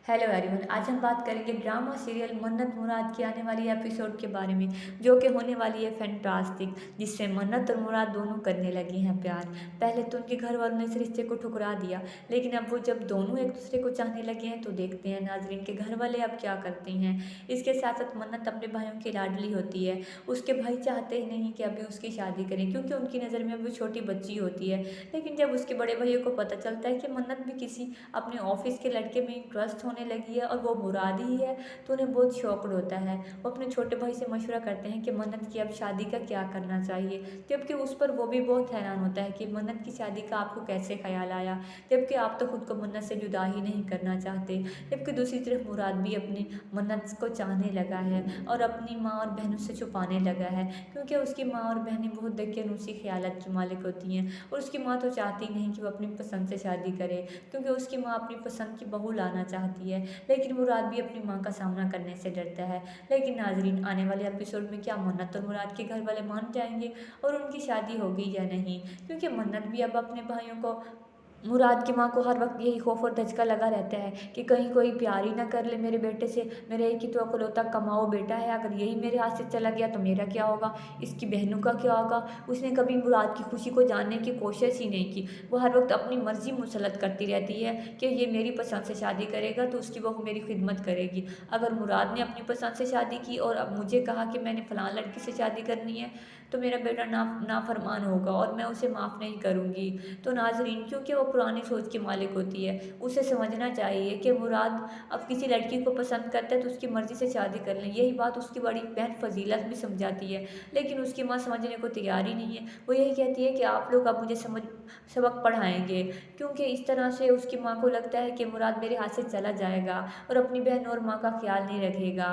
Hello everyone, आज हम बात करेंगे ड्रामा सीरियल मन्नत मुराद की आने वाली एपिसोड के बारे में, जो कि होने वाली है फैंटास्टिक, जिससे मन्नत और मुराद दोनों करने लगी हैं प्यार। पहले तो उनके घर वालों ने इस रिश्ते को ठुकरा दिया, लेकिन अब वो जब दोनों एक दूसरे को चाहने लगे हैं तो देखते हैं नाजरीन के घर वाले अब क्या करते हैं। इसके साथ साथ मन्नत अपने भाइयों की लाडली होती है। उसके भाई चाहते ही नहीं कि अभी उसकी शादी करें, क्योंकि उनकी नज़र में वो छोटी बच्ची होती है। लेकिन जब उसके बड़े भैया को पता चलता है कि मन्नत भी किसी अपने ऑफिस के लड़के में इंटरेस्ट होने लगी है और वो मुराद ही है, तो उन्हें बहुत शॉक्ड होता है। वो अपने छोटे भाई से मशवरा करते हैं कि मन्नत की अब शादी का क्या करना चाहिए, जबकि उस पर वो भी बहुत हैरान होता है कि मन्नत की शादी का आपको कैसे ख्याल आया, जबकि आप तो खुद को मन्नत से जुदा ही नहीं करना चाहते। जबकि दूसरी तरफ मुराद भी अपनी मन्नत को चाहने लगा है और अपनी माँ और बहनों से छुपाने लगा है, क्योंकि उसकी माँ और बहनें बहुत दकियानूसी ख्यालात की मालिक होती हैं और उसकी माँ तो चाहती नहीं कि वो अपनी पसंद से शादी करे, क्योंकि उसकी माँ अपनी पसंद की बहू लाना चाहती है। लेकिन मुराद भी अपनी माँ का सामना करने से डरता है। लेकिन नाजरीन, आने वाले एपिसोड में क्या मन्नत और मुराद के घर वाले मान जाएंगे और उनकी शादी होगी या नहीं, क्योंकि मन्नत भी अब अपने भाइयों को, मुराद की माँ को हर वक्त यही खौफ और धचका लगा रहता है कि कहीं कोई प्यार ही ना कर ले मेरे बेटे से। मेरा एक ही तो अकलौता कमाओ बेटा है, अगर यही मेरे हाथ से चला गया तो मेरा क्या होगा, इसकी बहनों का क्या होगा। उसने कभी मुराद की खुशी को जानने की कोशिश ही नहीं की। वो हर वक्त अपनी मर्जी मुसलत करती रहती है कि ये मेरी पसंद से शादी करेगा तो उसकी बहू मेरी खिदमत करेगी। अगर मुराद ने अपनी पसंद से शादी की और अब मुझे कहा कि मैंने फलां लड़की से शादी करनी है, तो मेरा बेटा नाफरमान होगा और मैं उसे माफ़ नहीं करूँगी। तो नाजरीन, क्योंकि वो पुरानी सोच की मालिक होती है, उसे समझना चाहिए कि मुराद अब किसी लड़की को पसंद करता है तो उसकी मर्ज़ी से शादी कर लें। यही बात उसकी बड़ी बहन फजीलत भी समझाती है, लेकिन उसकी माँ समझने को तैयार ही नहीं है। वो यही कहती है कि आप लोग अब मुझे सबक पढ़ाएंगे, क्योंकि इस तरह से उसकी माँ को लगता है कि मुराद मेरे हाथ से चला जाएगा और अपनी बहन और माँ का ख्याल नहीं रखेगा।